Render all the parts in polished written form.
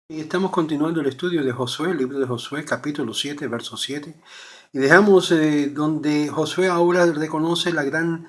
Y estamos continuando el estudio de Josué, el libro de Josué, capítulo 7, verso 7. Y dejamos donde Josué ahora reconoce la gran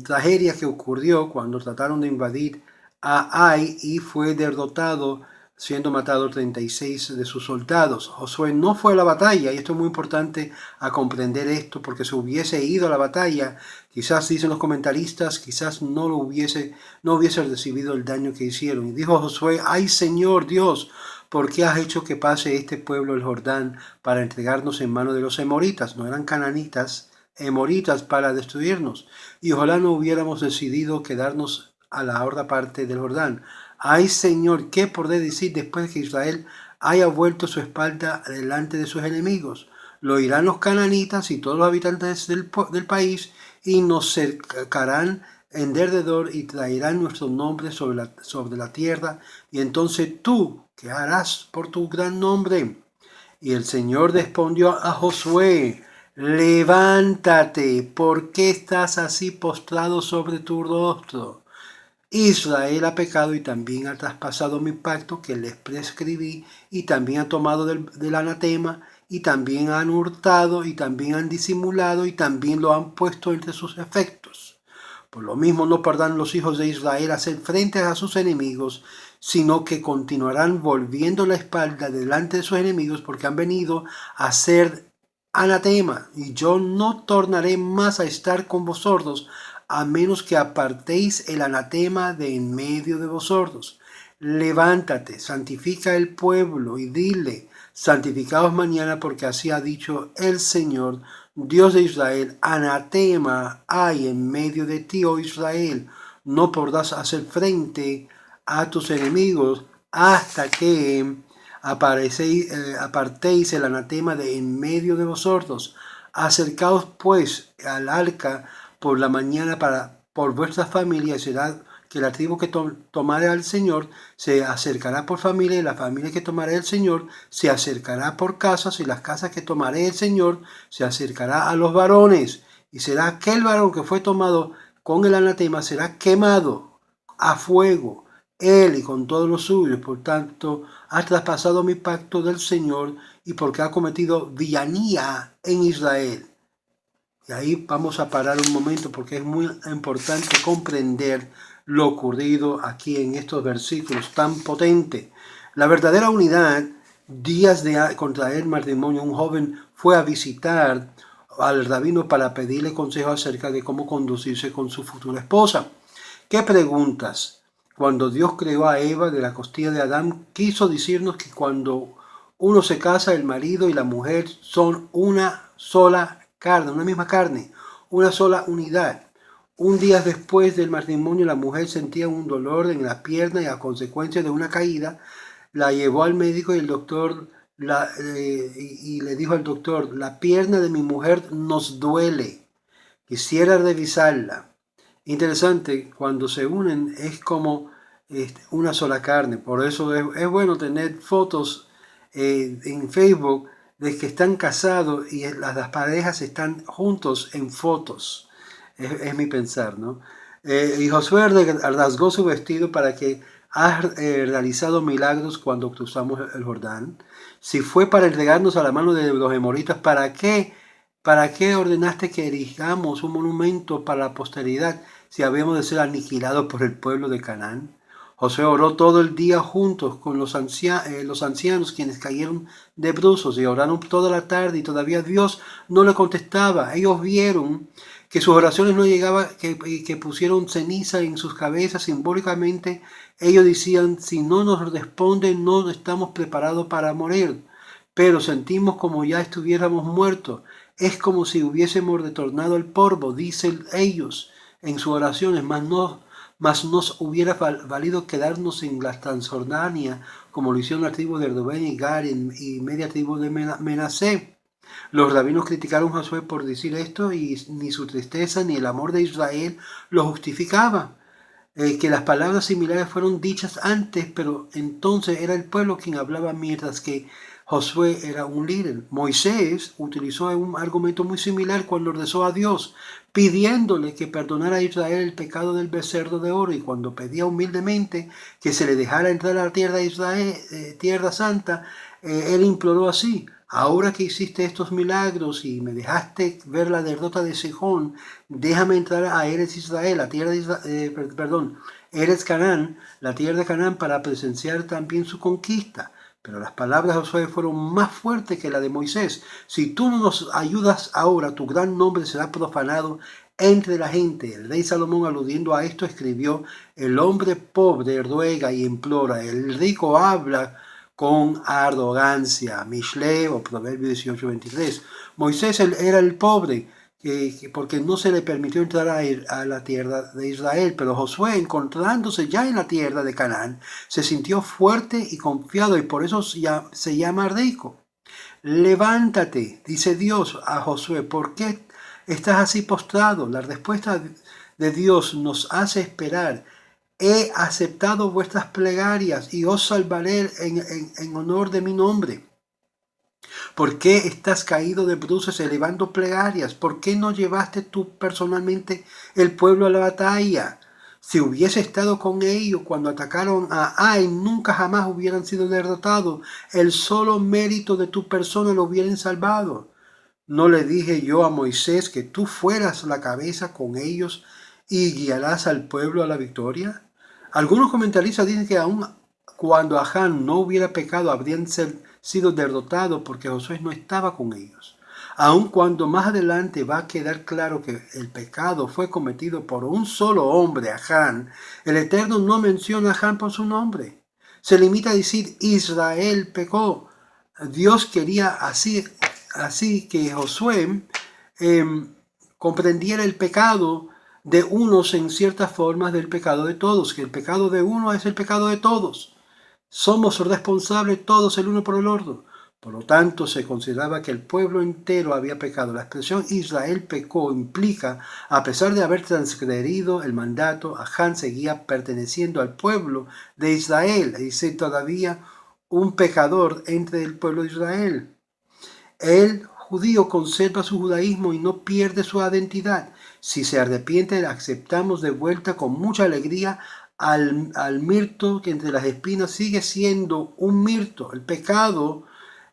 tragedia que ocurrió cuando trataron de invadir a Ai y fue derrotado, siendo matado 36 de sus soldados. Josué no fue a la batalla, y esto es muy importante a comprender esto, porque si hubiese ido a la batalla, quizás dicen los comentaristas, quizás no hubiese recibido el daño que hicieron. Y dijo Josué: ay Señor Dios, ¿por qué has hecho que pase este pueblo el Jordán para entregarnos en manos de los emoritas? No eran cananitas, emoritas, para destruirnos. Y ojalá no hubiéramos decidido quedarnos a la otra parte del Jordán. Ay Señor, ¿qué podré decir después de que Israel haya vuelto su espalda delante de sus enemigos? Lo oirán los cananitas y todos los habitantes del país, y nos cercarán en derredor y traerán nuestros nombres sobre la tierra. Y entonces tú, ¿qué harás por tu gran nombre? Y el Señor respondió a Josué: levántate, ¿por qué estás así postrado sobre tu rostro? Israel ha pecado y también ha traspasado mi pacto que les prescribí, y también ha tomado del anatema, y también han hurtado, y también han disimulado, y también lo han puesto entre sus efectos. Por lo mismo no podrán los hijos de Israel hacer frente a sus enemigos, sino que continuarán volviendo la espalda delante de sus enemigos, porque han venido a ser anatema, y yo no tornaré más a estar con vosotros, a menos que apartéis el anatema de en medio de vosotros. Levántate, santifica el pueblo, y dile: santificaos mañana, porque así ha dicho el Señor, Dios de Israel: anatema hay en medio de ti, oh Israel, no podrás hacer frente a tus enemigos hasta que apartéis el anatema de en medio de vosotros. Acercaos pues al arca por la mañana por vuestras familias, será que la tribu que tomare al Señor se acercará por familia, y la familia que tomaré el Señor se acercará por casas, y las casas que tomaré el Señor se acercará a los varones. Y será aquel varón que fue tomado con el anatema será quemado a fuego, él y con todos los suyos. Por tanto, ha traspasado mi pacto del Señor, y porque ha cometido villanía en Israel. Y ahí vamos a parar un momento, porque es muy importante comprender lo ocurrido aquí en estos versículos tan potentes. La verdadera unidad, días de contraer matrimonio, un joven fue a visitar al rabino para pedirle consejo acerca de cómo conducirse con su futura esposa. ¿Qué preguntas? Cuando Dios creó a Eva de la costilla de Adán, quiso decirnos que cuando uno se casa, el marido y la mujer son una sola carne, una misma carne, una sola unidad. Un día después del matrimonio, la mujer sentía un dolor en la pierna, y a consecuencia de una caída la llevó al médico, y el doctor y le dijo al doctor: la pierna de mi mujer nos duele, quisiera revisarla. Interesante, cuando se unen es como una sola carne. Por eso es bueno tener fotos en Facebook de que están casados y las parejas están juntos en fotos. Es mi pensar, ¿no? Y Josué rasgó su vestido: para que has realizado milagros cuando cruzamos el Jordán. Si fue para entregarnos a la mano de los emoritas, ¿para qué? ¿Para qué ordenaste que erigamos un monumento para la posteridad, si habíamos de ser aniquilados por el pueblo de Canaán? Josué oró todo el día juntos con los ancianos, quienes cayeron de bruços, y oraron toda la tarde, y todavía Dios no le contestaba. Ellos vieron que sus oraciones no llegaban, que pusieron ceniza en sus cabezas simbólicamente. Ellos decían: si no nos responde, no estamos preparados para morir, pero sentimos como ya estuviéramos muertos. Es como si hubiésemos retornado al polvo, dicen ellos en sus oraciones, mas nos hubiera valido quedarnos en la Transjordania, como lo hicieron la tribu de Rubén y Gad y media tribu de Menasé. Los rabinos criticaron a Josué por decir esto, y ni su tristeza ni el amor de Israel lo justificaba. Que las palabras similares fueron dichas antes, pero entonces era el pueblo quien hablaba, mientras que Josué era un líder. Moisés utilizó un argumento muy similar cuando rezó a Dios, pidiéndole que perdonara a Israel el pecado del becerro de oro, y cuando pedía humildemente que se le dejara entrar a la tierra de Israel, tierra santa, él imploró así: ahora que hiciste estos milagros y me dejaste ver la derrota de Sejón, déjame entrar a Eretz Israel, la tierra de Israel, Eretz Canaán, la tierra de Canaán, para presenciar también su conquista. Pero las palabras de Josué fueron más fuertes que las de Moisés. Si tú no nos ayudas ahora, tu gran nombre será profanado entre la gente. El rey Salomón, aludiendo a esto, escribió: el hombre pobre ruega y implora, el rico habla con arrogancia. Mishle o Proverbio 18:23. Moisés era el pobre, porque no se le permitió entrar a la tierra de Israel, pero Josué, encontrándose ya en la tierra de Canaán, se sintió fuerte y confiado, y por eso se llama rico. Levántate, dice Dios a Josué, ¿por qué estás así postrado? La respuesta de Dios nos hace esperar: he aceptado vuestras plegarias y os salvaré en honor de mi nombre. ¿Por qué estás caído de bruces elevando plegarias? ¿Por qué no llevaste tú personalmente el pueblo a la batalla? Si hubiese estado con ellos cuando atacaron a Ai, nunca jamás hubieran sido derrotados. El solo mérito de tu persona lo hubieran salvado. ¿No le dije yo a Moisés que tú fueras la cabeza con ellos y guiarás al pueblo a la victoria? Algunos comentaristas dicen que aun cuando Acán no hubiera pecado, habrían sido derrotados porque Josué no estaba con ellos. Aun cuando más adelante va a quedar claro que el pecado fue cometido por un solo hombre, Acán, el Eterno no menciona a Acán por su nombre. Se limita a decir: Israel pecó. Dios quería así que Josué comprendiera el pecado de unos en ciertas formas del pecado de todos, que el pecado de uno es el pecado de todos. Somos responsables todos el uno por el otro. Por lo tanto, se consideraba que el pueblo entero había pecado. La expresión Israel pecó implica, a pesar de haber transgredido el mandato, Acán seguía perteneciendo al pueblo de Israel, y ser todavía un pecador entre el pueblo de Israel. El judío conserva su judaísmo y no pierde su identidad. Si se arrepiente, aceptamos de vuelta con mucha alegría al mirto que entre las espinas sigue siendo un mirto. El pecado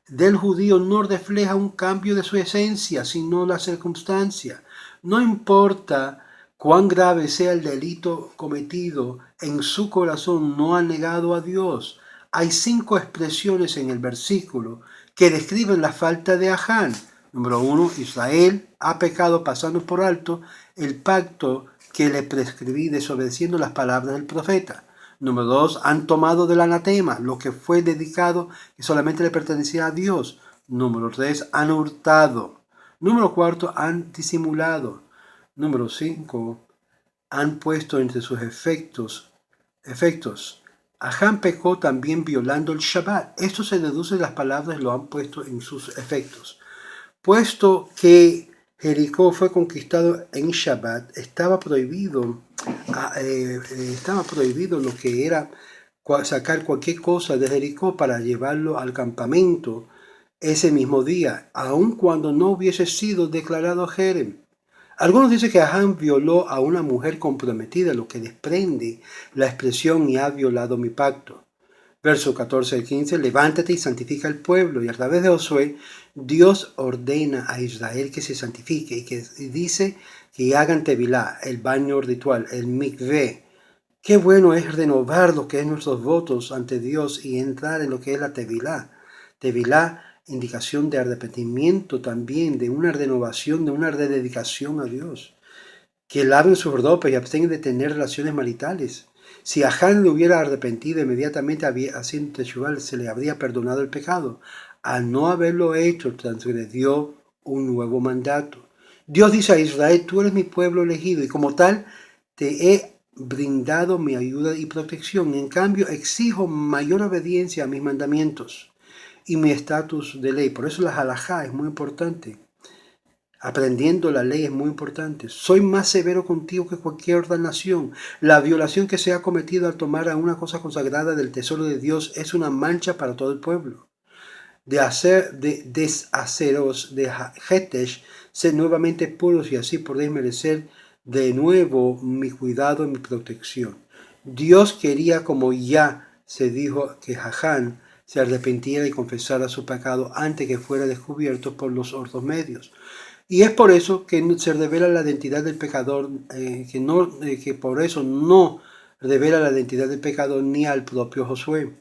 del judío no refleja un cambio de su esencia, sino la circunstancia. No importa cuán grave sea el delito cometido, en su corazón no ha negado a Dios. Hay 5 expresiones en el versículo que describen la falta de Acán. Número 1, Israel ha pecado pasando por alto el pacto que le prescribí, desobedeciendo las palabras del profeta. Número 2, han tomado del anatema lo que fue dedicado y solamente le pertenecía a Dios. Número 3, han hurtado. Número 4, han disimulado. Número 5, han puesto entre sus efectos. Acán pecó también violando el Shabbat. Esto se deduce de las palabras: lo han puesto en sus efectos. Puesto que Jericó fue conquistado en Shabbat, estaba prohibido lo que era sacar cualquier cosa de Jericó para llevarlo al campamento ese mismo día, aun cuando no hubiese sido declarado Jerem. Algunos dicen que Acán violó a una mujer comprometida, lo que desprende la expresión "y ha violado mi pacto". Verso 14 al 15, levántate y santifica al pueblo. Y a través de Josué, Dios ordena a Israel que se santifique y dice que hagan tevilá, el baño ritual, el mikvé. Qué bueno es renovar lo que es nuestros votos ante Dios y entrar en lo que es la tevilá. Tevilá, indicación de arrepentimiento también, de una renovación, de una rededicación a Dios. Que laven sus ropas y abstengan de tener relaciones maritales. Si Acán lo hubiera arrepentido inmediatamente haciendo teshuvá, se le habría perdonado el pecado. Al no haberlo hecho, transgredió un nuevo mandato. Dios dice a Israel: tú eres mi pueblo elegido y como tal te he brindado mi ayuda y protección. En cambio, exijo mayor obediencia a mis mandamientos y mi estatus de ley. Por eso la halajá es muy importante. Aprendiendo la ley es muy importante. Soy más severo contigo que cualquier otra nación. La violación que se ha cometido al tomar a una cosa consagrada del tesoro de Dios es una mancha para todo el pueblo. deshaceros de Hetesh, sed nuevamente puros y así podéis merecer de nuevo mi cuidado y mi protección. Dios quería, como ya se dijo, que Jaján se arrepintiera y confesara su pecado antes que fuera descubierto por los otros medios. Y es por eso que se revela la identidad del pecador, que por eso no revela la identidad del pecador ni al propio Josué.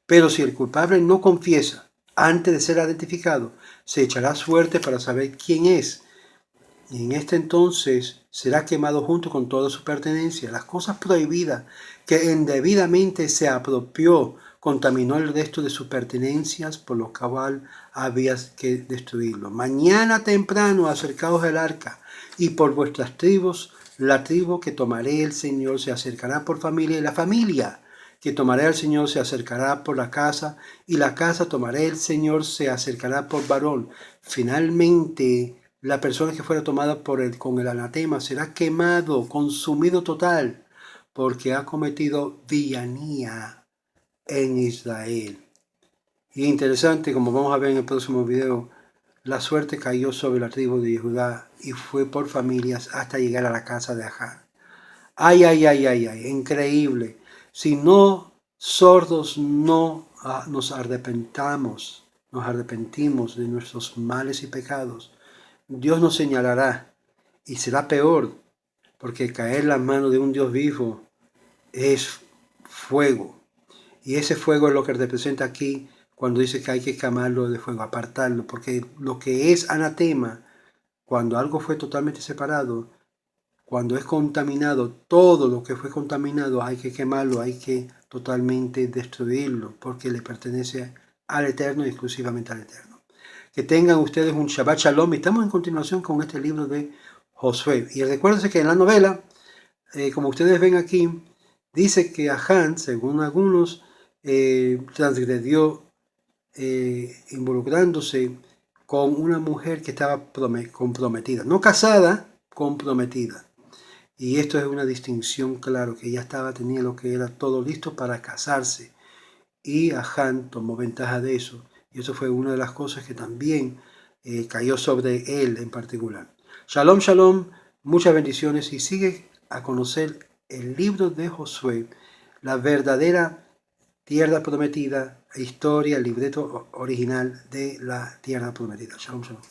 Pero si el culpable no confiesa antes de ser identificado, se echará suerte para saber quién es. Y en este entonces será quemado junto con toda su pertenencia. Las cosas prohibidas que indebidamente se apropió, contaminó el resto de sus pertenencias, por lo cual había que destruirlo. Mañana temprano acercaos al arca, y por vuestras tribus, la tribu que tomaré el Señor se acercará por familia, y la familia que tomaré al Señor se acercará por la casa, y la casa tomaré el Señor se acercará por varón. Finalmente, la persona que fuera tomada con el anatema será quemado, consumido total, porque ha cometido villanía en Israel. Y interesante, como vamos a ver en el próximo video, la suerte cayó sobre la tribu de Judá y fue por familias hasta llegar a la casa de Aján. Ay, ay, ay, ay, ay, increíble. Si no sordos no nos arrepentimos de nuestros males y pecados, Dios nos señalará y será peor, porque caer en las manos de un Dios vivo es fuego. Y ese fuego es lo que representa aquí cuando dice que hay que quemarlo de fuego, apartarlo, porque lo que es anatema, cuando algo fue totalmente separado, cuando es contaminado, todo lo que fue contaminado hay que quemarlo, hay que totalmente destruirlo, porque le pertenece al Eterno y exclusivamente al Eterno. Que tengan ustedes un Shabbat Shalom. Y estamos en continuación con este libro de Josué. Y recuérdense que en la novela, como ustedes ven aquí, dice que Aján, según algunos, transgredió involucrándose con una mujer que estaba comprometida. No casada, comprometida. Y esto es una distinción, claro, que ella tenía lo que era todo listo para casarse. Y Aján tomó ventaja de eso. Y eso fue una de las cosas que también cayó sobre él en particular. Shalom, shalom, muchas bendiciones y sigue a conocer el libro de Josué, la verdadera tierra prometida, historia, el libreto original de la tierra prometida. Shalom, shalom.